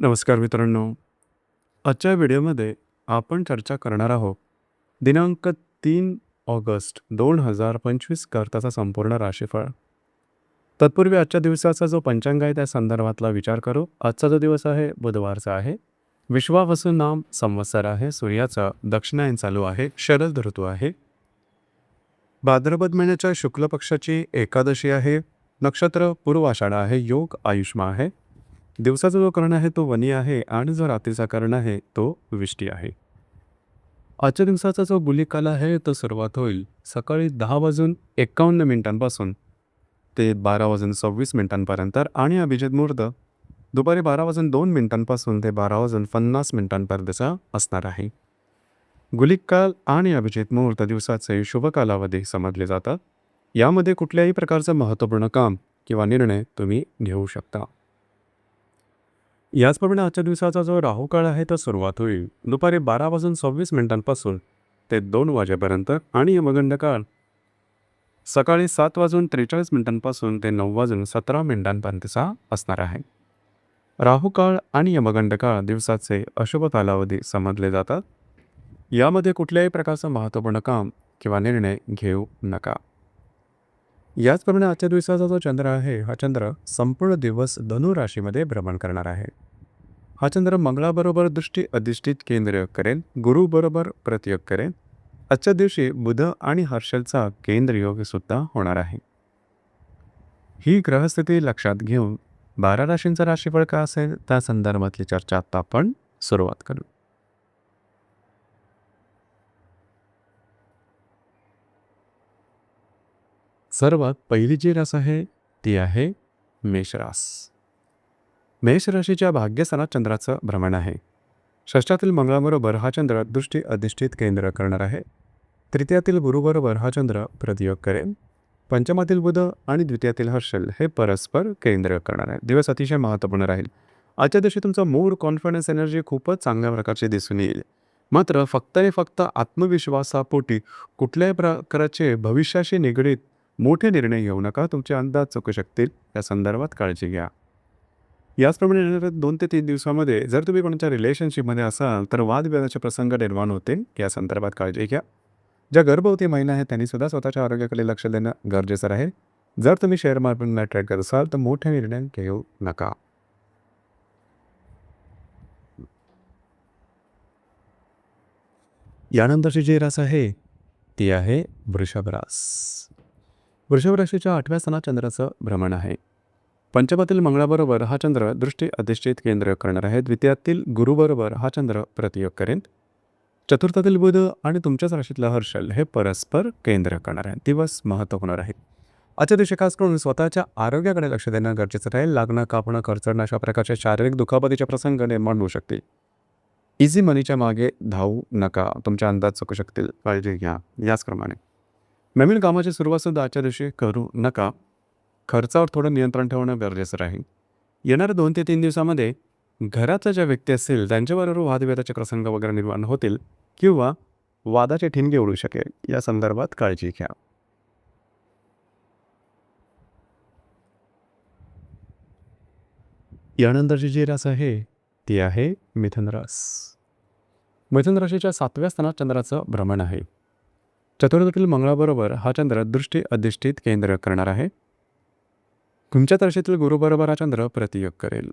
नमस्कार मित्रांनो. आजच्या व्हिडिओमध्ये आपण चर्चा करणार आहोत दिनांक 3 ऑगस्ट 2025 करताचा संपूर्ण राशीफळ. तत्पूर्वी आजच्या दिवसाचा जो पंचांग आहे त्या संदर्भातला विचार करू. आजचा जो दिवस आहे बुधवारचा आहे. विश्वावसु नाम संवत्सर आहे. सूर्याचा दक्षिणायन चालू आहे. शरद ऋतू आहे. भाद्रपद महिन्याच्या शुक्ल पक्षाची एकादशी आहे. नक्षत्र पूर्वाषाढ आहे. योग आयुष्मा आहे. दिवसाचा जो कर्ण आहे तो वनी आहे आणि जो रात्रीचा कर्ण आहे तो विष्टी आहे. आजच्या दिवसाचा जो गुलिक काल आहे तो सुरुवात होईल सकाळी 10:51 ते 12:26 आणि अभिजित मुहूर्त दुपारी 12:02 ते 12:50 असणार आहे. गुलिक काल आणि अभिजित मुहूर्त दिवसाचे शुभ कालावधी समजले जातात. यामध्ये कुठल्याही प्रकारचं महत्त्वपूर्ण काम किंवा निर्णय तुम्ही घेऊ शकता. याचप्रमाणे आजच्या दिवसाचा जो राहू काळ आहे तो सुरुवात होईल दुपारी 12:26 ते 2 वाजेपर्यंत आणि यमगंड काळ सकाळी 7:43 ते 9:17 असणार आहे. राहू काळ आणि यमगंड काळ दिवसाचे अशुभ कालावधी समजले जातात. यामध्ये कुठल्याही प्रकारचं महत्त्वपूर्ण काम किंवा निर्णय घेऊ नका. याचप्रमाणे आजच्या दिवसाचा जो चंद्र आहे हा चंद्र संपूर्ण दिवस धनु राशीमध्ये भ्रमण करणार आहे. हा चंद्र मंगळाबरोबर दृष्टी अधिष्ठित केंद्र करेल. गुरुबरोबर प्रतियोग करेल. आजच्या दिवशी बुध आणि हर्षलचा केंद्र योग सुद्धा होणार आहे. ही ग्रहस्थिती लक्षात घेऊन 12 राशींचा राशीफळ का असेल त्या संदर्भातली चर्चा आता आपण सुरुवात करू. सर्वात पहिली जी रास आहे ती आहे मेषरास. मेष राशीच्या भाग्यस्थानात चंद्राचं भ्रमण आहे. षष्ठातील मंगळाबरोबर हा चंद्र दृष्टी अधिष्ठित केंद्र करणार आहे. तृतीयातील गुरुबरोबर हा चंद्र प्रतियोग करेल. पंचमातील बुध आणि द्वितीयातील हर्षल हे परस्पर केंद्र करणार आहे. दिवस अतिशय महत्त्वपूर्ण राहील. आजच्या दिवशी तुमचा मूड कॉन्फिडन्स एनर्जी खूपच चांगल्या प्रकारची दिसून येईल. मात्र फक्त आत्मविश्वासापोटी कुठल्याही प्रकारचे भविष्याशी निगडीत मोठे निर्णय घेऊ नका. तुमचे अंदाज चुकू शकतील. या संदर्भात काळजी घ्या. याचप्रमाणे येणाऱ्या 2 ते 3 दिवसामध्ये जर तुम्ही कोणाच्या रिलेशनशिपमध्ये असाल तर वादविवादाचे प्रसंग निर्माण होतील. या संदर्भात काळजी घ्या. ज्या गर्भवती महिला आहेत त्यांनी सुद्धा स्वतःच्या आरोग्याकडे लक्ष देणं गरजेचं राहील. जर तुम्ही शेअर मार्केटमध्ये ट्रेड करत असाल तर मोठे निर्णय घेऊ नका. यानंतरची जी रास आहे ती आहे वृषभ रास. वृषभ राशीच्या 8व्या स्थानात चंद्राचं भ्रमण आहे. पंचमातील मंगळाबरोबर हा चंद्र दृष्टी अधिष्ठित केंद्र करणार आहे. द्वितीयातील गुरुबरोबर हा चंद्र प्रतियोग करेल. चतुर्थातील बुध आणि तुमच्याच राशीतला हर्षल हे परस्पर केंद्र करणार आहे. दिवस महत्त्वपूर्ण राहील. आजच्या दिवशी खास करून स्वतःच्या आरोग्याकडे लक्ष देणं गरजेचं राहील. लागणं कापणं खर्चणं अशा प्रकारच्या शारीरिक दुखापतीचे प्रसंग निर्माण होऊ शकतील. इझी मनीच्या मागे धावू नका. तुमचे अंदाज चुकू शकतील. काळजी घ्या. याचप्रमाणे नवीन कामाची सुरुवात सुद्धा आजच्या दिवशी करू नका. खर्चावर थोडं नियंत्रण ठेवणं गरजेचं राहील. येणाऱ्या 2 ते 3 दिवसामध्ये घराच्या ज्या व्यक्ती असतील त्यांच्याबरोबर वादविवादाचे प्रसंग वगैरे निर्माण होतील किंवा वादाचे ठिणगे उडू शकेल. या संदर्भात काळजी घ्या. यानंतरची जी रास आहे ती आहे मिथुन रास. मिथुन राशीच्या 7व्या स्थानात चंद्राचं भ्रमण आहे. चतुर्थातील मंगळाबरोबर हा चंद्र दृष्टी अधिष्ठित केंद्र करणार आहे. तुमच्या राशीतील गुरुबरोबर हा चंद्र प्रतियोग करेल.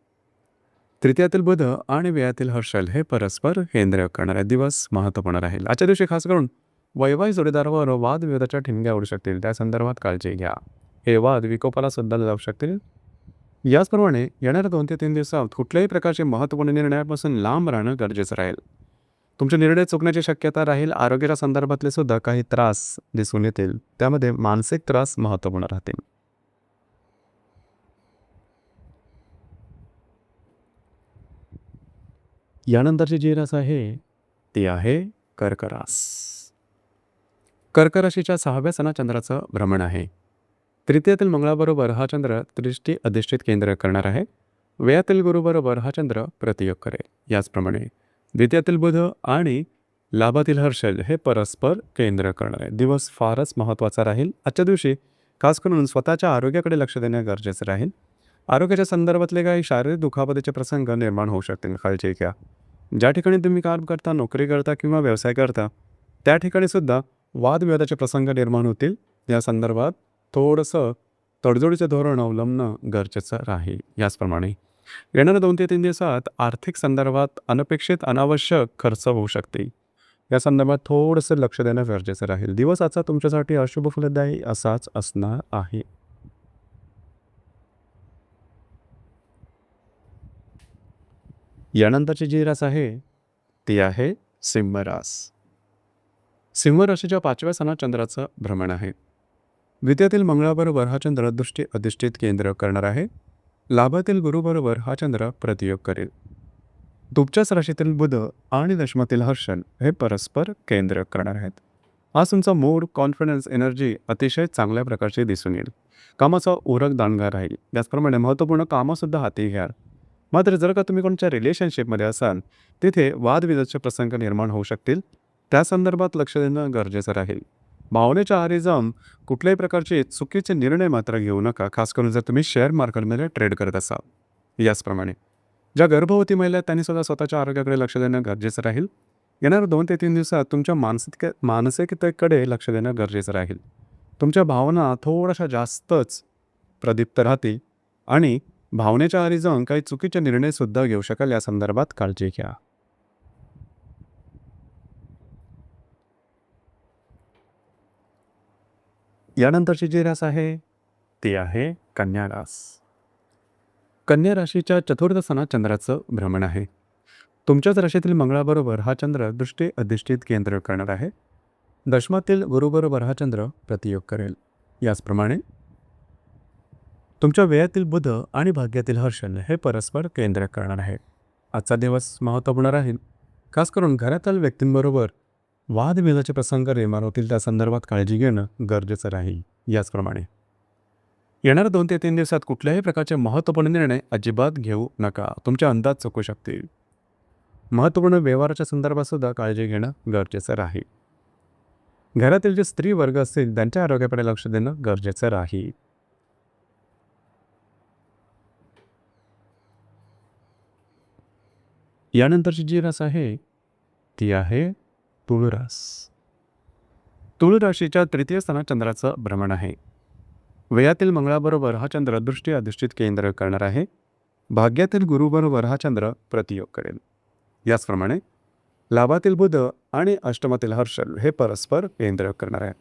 तृतीयातील बुध आणि व्ययातील हर्षल हे परस्पर केंद्र करणारे. दिवस महत्त्वपूर्ण राहील. आजच्या दिवशी खास करून वैवाहिक जोडीदारावर वादविवादाच्या ठिणग्या उडू शकतील. त्या संदर्भात काळजी घ्या. हे वाद विकोपाला सुद्धा जाऊ शकतील. याचप्रमाणे येणाऱ्या 2 ते 3 दिवसात कुठल्याही प्रकारचे महत्त्वपूर्ण निर्णयापासून लांब राहणं गरजेचं राहील. तुमचे निर्णय चुकण्याची शक्यता राहील. आरोग्याच्या संदर्भातले सुद्धा काही त्रास दिसून येतील. त्यामध्ये मानसिक त्रास महत्त्वपूर्ण राहतील. यानंतरची जी रास आहे ती आहे कर्क रास. कर्क राशीच्या 6व्या स्थानात चंद्राचं भ्रमण आहे. तृतीयातील मंगळाबरोबर हा चंद्र दृष्टी अधिष्ठित केंद्र करणार आहे. व्ययातील गुरुबरोबर हा चंद्र प्रतियोग करेल. याचप्रमाणे द्वितीयातील बुध आणि लाभातील हर्षल हे परस्पर केंद्र करणार आहे. दिवस फारच महत्त्वाचा राहील. आजच्या दिवशी खास करून स्वतःच्या आरोग्याकडे लक्ष देणं गरजेचं राहील. आरोग्याच्या संदर्भातले काही शारीरिक दुखापतीचे प्रसंग निर्माण होऊ शकतील, काळजी घ्या. ज्या ठिकाणी तुम्ही काम करता, नोकरी करता किंवा व्यवसाय करता, त्या ठिकाणी सुद्धा वादविवादाचे प्रसंग निर्माण होतील. या संदर्भात थोडंसं तडजोडीचे धोरण अवलंबणं गरजेचं राहील. याचप्रमाणे येणाऱ्या 2 ते 3 दिवसात आर्थिक संदर्भात अनपेक्षित अनावश्यक खर्च होऊ शकते. या संदर्भात थोडंसं लक्ष देणं गरजेचं राहील. दिवस आजचा तुमच्यासाठी अशुभ फलदायी असाच असणार आहे. यानंतरची जी रास आहे ती आहे सिंह रास. सिंह राशीच्या 5व्या स्थानात चंद्राचं भ्रमण आहे. द्वितीयातील मंगळाबरोबर हा चंद्र दृष्टी अधिष्ठित केंद्र करणार आहे. लाभातील गुरुबरोबर हा चंद्र प्रतियोग करेल. तुमच्याच राशीतील बुध आणि दशमातील हर्षण हे परस्पर केंद्र करणार आहेत. आज तुमचा मूड, कॉन्फिडन्स, एनर्जी अतिशय चांगल्या प्रकारची दिसून येईल. कामाचा उरक दांडगा राहील. त्याचप्रमाणे महत्त्वपूर्ण कामंसुद्धा हाती घ्याल. मात्र जर का तुम्ही कोणत्या रिलेशनशिपमध्ये असाल, तिथे वादविवादाचे प्रसंग निर्माण होऊ शकतील. त्या संदर्भात लक्ष देणं गरजेचं राहील. भावनेच्या आहारी जाऊन कुठल्याही प्रकारचे चुकीचे निर्णय मात्र घेऊ नका, खास करून जर तुम्ही शेअर मार्केटमध्ये ट्रेड करत असाल. याचप्रमाणे ज्या गर्भवती महिला आहेत त्यांनी सुद्धा स्वतःच्या आरोग्याकडे लक्ष देणं गरजेचं राहील. येणाऱ्या 2 ते 3 दिवसात तुमच्या मानसिकतेकडे लक्ष देणं गरजेचं राहील. तुमच्या भावना थोड्याशा जास्तच प्रदीप्त राहतील आणि भावनेच्या आहारी जाऊन काही चुकीचे निर्णयसुद्धा घेऊ शकाल. या संदर्भात काळजी घ्या. यानंतरची जी रास आहे ती आहे कन्या रास. कन्या राशीच्या 4थ्या स्थानात चंद्राचं भ्रमण आहे. तुमच्याच राशीतील मंगळाबरोबर हा चंद्र दृष्टी अधिष्ठित केंद्र करणार आहे. दशमातील गुरुबरोबर हा चंद्र प्रतियोग करेल. याचप्रमाणे तुमच्या व्ययातील बुध आणि भाग्यातील हर्षण हे परस्पर केंद्र करणार आहे. आजचा दिवस महत्त्वपूर्ण राहील. खास करून घरातील व्यक्तींबरोबर वादविवादाचे प्रसंग निर्माण होतील. त्या संदर्भात काळजी घेणं गरजेचं राहील. याचप्रमाणे येणाऱ्या 2 ते 3 दिवसात कुठल्याही प्रकारचे महत्त्वपूर्ण निर्णय अजिबात घेऊ नका. तुमचे अंदाज चुकू शकतील. महत्त्वपूर्ण व्यवहाराच्या संदर्भात सुद्धा काळजी घेणं गरजेचं राहील. घरातील जे स्त्री वर्ग असतील त्यांच्या आरोग्याकडे लक्ष देणं गरजेचं राहील. यानंतरची जी रास आहे ती आहे तुळ रास. तुळ राशीच्या 3य स्थानात चंद्राचं भ्रमण आहे. व्ययातील मंगळाबरोबर हा चंद्र दृष्टी अधिष्ठित केंद्र करणार आहे. भाग्यातील गुरुबरोबर हा चंद्र प्रतियोग करेल. याचप्रमाणे लाभातील बुध आणि अष्टमातील हर्षल हे परस्पर केंद्र करणार आहे.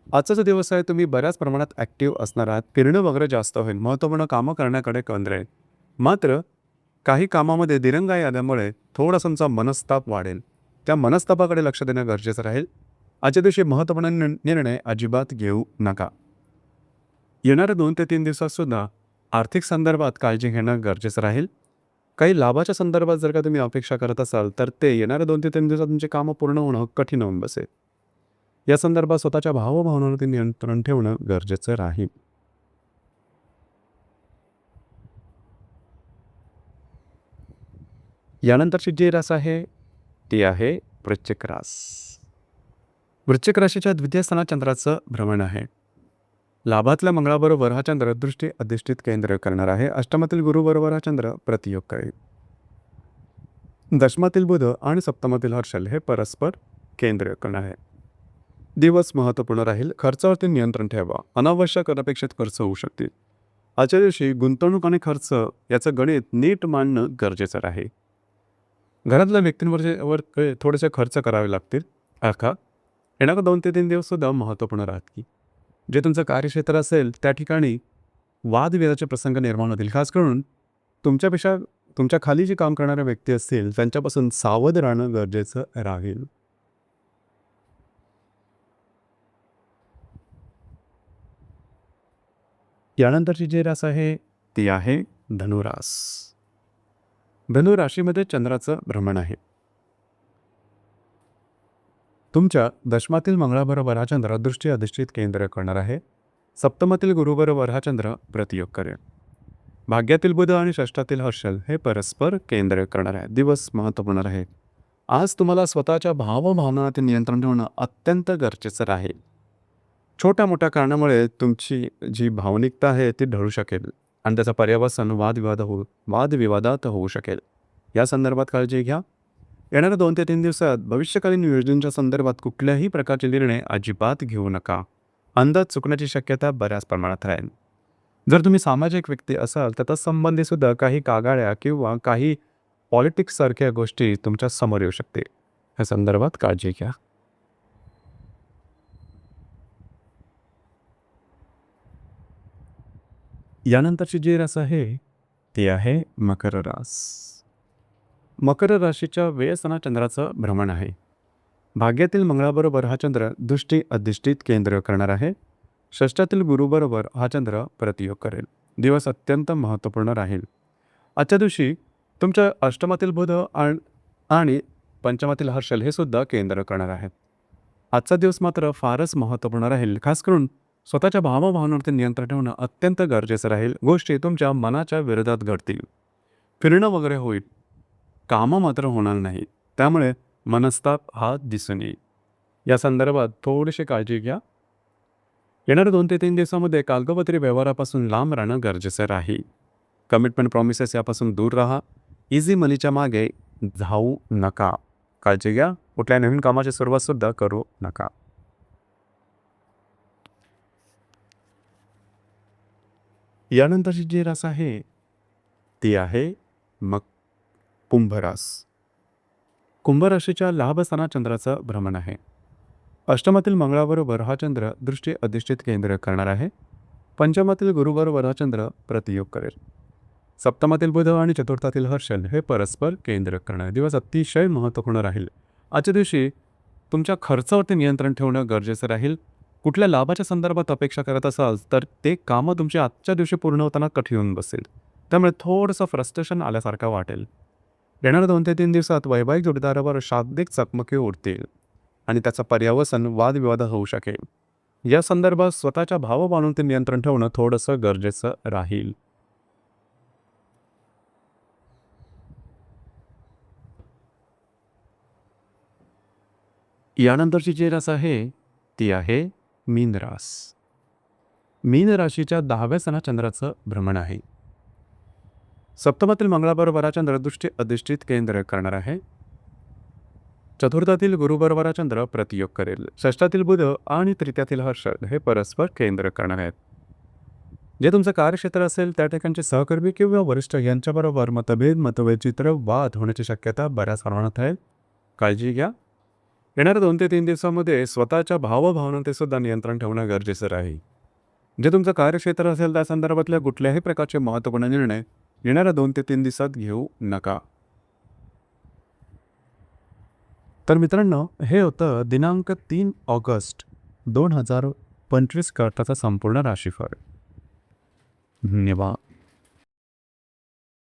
आजचा जो दिवस आहे तुम्ही बऱ्याच प्रमाणात ॲक्टिव्ह असणार आहात. फिरणं वगैरे जास्त होईल. महत्त्वपूर्ण कामं करण्याकडे कल राहील. मात्र काही कामामध्ये दिरंगाई आल्यामुळे थोडासा तुमचा मनस्ताप वाढेल. त्या मनस्तापाकडे लक्ष देणं गरजेचं राहील. आजच्या दिवशी महत्त्वपूर्ण निर्णय अजिबात घेऊ नका. येणाऱ्या 2 ते 3 दिवसात सुद्धा आर्थिक संदर्भात काळजी घेणं गरजेचं राहील. काही लाभाच्या संदर्भात जर का तुम्ही अपेक्षा करत असाल तर ते येणाऱ्या 2 ते 3 दिवसात तुमचे कामं पूर्ण होणं कठीण होऊन बसेल. या संदर्भात स्वतःच्या भावभावनांवरती नियंत्रण ठेवणं गरजेचं राहील. यानंतरची जी रास आहे ती आहे वृश्चिक रास. वृश्चिक राशीच्या 2य स्थानात चंद्राचं भ्रमण आहे. लाभातल्या मंगळाबरोबर हा चंद्र दृष्टी अधिष्ठित केंद्र करणार आहे. अष्टमातील गुरुबरोबर हा चंद्र प्रतियोग करेल. दशमातील बुध आणि सप्तमातील हर्षल हे परस्पर केंद्र करणार आहे. दिवस महत्त्वपूर्ण राहील. खर्चावरती नियंत्रण ठेवा. अनावश्यक अनपेक्षित खर्च होऊ शकतील. आजच्या दिवशी गुंतवणूक आणि खर्च याचं गणित नीट मांडणं गरजेचं आहे. घरातल्या व्यक्तींवर थोडेसे खर्च करावे लागतील. येणारा 2 ते 3 दिवस सुद्धा महत्त्वपूर्ण राहतील. जे तुमचं कार्यक्षेत्र असेल त्या ठिकाणी वादविवादाचे प्रसंग निर्माण होतील. खास करून तुमच्यापेक्षा तुमच्या खाली जे काम करणारे व्यक्ती असतील त्यांच्यापासून सावध राहणं गरजेचं राहील. यानंतरची जी रास आहे ती आहे धनुरास. धनु राशीमध्ये चंद्राचं भ्रमण आहे. तुमच्या दशमातील मंगळाबरोबर हा चंद्र दृष्टी अधिष्ठित केंद्र करणार आहे. सप्तमातील गुरुबरोबर हा चंद्र प्रतियोग करेल. भाग्यातील बुध आणि षष्ठातील हर्षल हे परस्पर केंद्र करणार आहे. दिवस महत्त्वपूर्ण आहे. आज तुम्हाला स्वतःच्या भावभावनावरती नियंत्रण ठेवणं अत्यंत गरजेचं राहील. छोट्या मोठ्या कारणामुळे तुमची जी भावनिकता आहे ती ढळू शकेल. आणि त्याचा पर्यवसन वादविवादात होऊ शकेल. या संदर्भात काळजी घ्या. येणाऱ्या 2 ते 3 दिवसात भविष्यकालीन नियोजनाच्या संदर्भात कुठल्याही प्रकारचे निर्णय अजिबात घेऊ नका. अंदाज चुकण्याची शक्यता बऱ्याच प्रमाणात राहील. जर तुम्ही सामाजिक व्यक्ती असाल तर तत्संबंधी सुद्धा काही कागाळ्या किंवा काही पॉलिटिक्ससारख्या गोष्टी तुमच्या समोर येऊ शकते. या संदर्भात काळजी घ्या. यानंतरची जी रास आहे ती आहे मकर रास. मकर राशीच्या व्ययस्थानात चंद्राचं भ्रमण आहे. भाग्यातील मंगळाबरोबर हा चंद्र दृष्टी अधिष्ठित केंद्र करणार आहे. षष्ठातील गुरुबरोबर हा चंद्र प्रतियोग करेल. दिवस अत्यंत महत्त्वपूर्ण राहील. आजच्या दिवशी तुमच्या अष्टमातील बुध आणि पंचमातील हर्षल हे सुद्धा केंद्र करणार आहेत. आजचा दिवस मात्र फारच महत्त्वपूर्ण राहील. खास करून स्वतःच्या भावभावनांवरती नियंत्रण ठेवणं अत्यंत गरजेचं राहील. गोष्टी तुमच्या मनाच्या विरोधात घडतील. फिरणं वगैरे होईल, कामं मात्र होणार नाही. त्यामुळे मनस्ताप हा दिसून येईल. या संदर्भात थोडीशी काळजी घ्या. येणाऱ्या 2 ते 3 दिवसामध्ये कागदोपत्री व्यवहारापासून लांब राहणं गरजेचं राहील. कमिटमेंट प्रॉमिसेस यापासून दूर राहा. इझी मनीच्या मागे जाऊ नका. काळजी घ्या. कुठल्या नवीन कामाची सुरुवातसुद्धा करू नका. यानंतरची जी रास आहे ती आहे मग कुंभ रास. कुंभ राशीच्या लाभस्थानात चंद्राचं भ्रमण आहे. अष्टमातील मंगळाबरोबर हा चंद्र दृष्टी अधिष्ठित केंद्र करणार आहे. पंचमातील गुरुबरोबर हा चंद्र प्रतियोग करेल. सप्तमातील बुध आणि चतुर्थातील हर्षल हे परस्पर केंद्र करणार. दिवस अतिशय महत्त्वपूर्ण राहील. आजच्या दिवशी तुमच्या खर्चावरती नियंत्रण ठेवणं गरजेचं राहील. कुठल्या लाभाच्या संदर्भात अपेक्षा करत असाल तर ते कामं तुमची आजच्या दिवशी पूर्ण होताना कठीण होऊन बसेल. त्यामुळे थोडंसं फ्रस्ट्रेशन आल्यासारखं वाटेल. येणाऱ्या 2 ते 3 दिवसात वैवाहिक जोडीदारावर शाब्दिक चकमकी उडतील आणि त्याचा पर्यावसन वादविवादात होऊ शकेल. या संदर्भात स्वतःच्या भावभावनांवरती नियंत्रण ठेवणं थोडंसं गरजेचं राहील. यानंतरची जी रास आहे ती आहे मीन रास. मीन राशीच्या 10व्या स्थानात चंद्राचं भ्रमण आहे. सप्तमातील मंगळाबरोबर हा चंद्र दृष्टी अधिष्ठित केंद्र करणार आहे. चतुर्थातील गुरुबरोबर हा चंद्र प्रतियोग करेल. षष्ठातील बुध आणि तृतीयातील हर्षल हे परस्पर केंद्र करणार आहेत. जे तुमचं कार्यक्षेत्र असेल त्या ठिकाणचे सहकर्मी किंवा वरिष्ठ यांच्याबरोबर मतभेद वाद होण्याची शक्यता बऱ्याच प्रमाणात आहे. काळजी घ्या. येणाऱ्या 2 ते 3 दिवसामध्ये स्वतःच्या भावभावनांचे सुद्धा नियंत्रण ठेवणं गरजेचं राहील. जे तुमचं कार्यक्षेत्र असेल त्या संदर्भातल्या कुठल्याही प्रकारचे महत्त्वपूर्ण निर्णय येणाऱ्या 2 ते 3 दिवसात घेऊ नका. तर मित्रांनो, हे होतं दिनांक 3 ऑगस्ट 2025 करताचा संपूर्ण राशीफळ. धन्यवाद.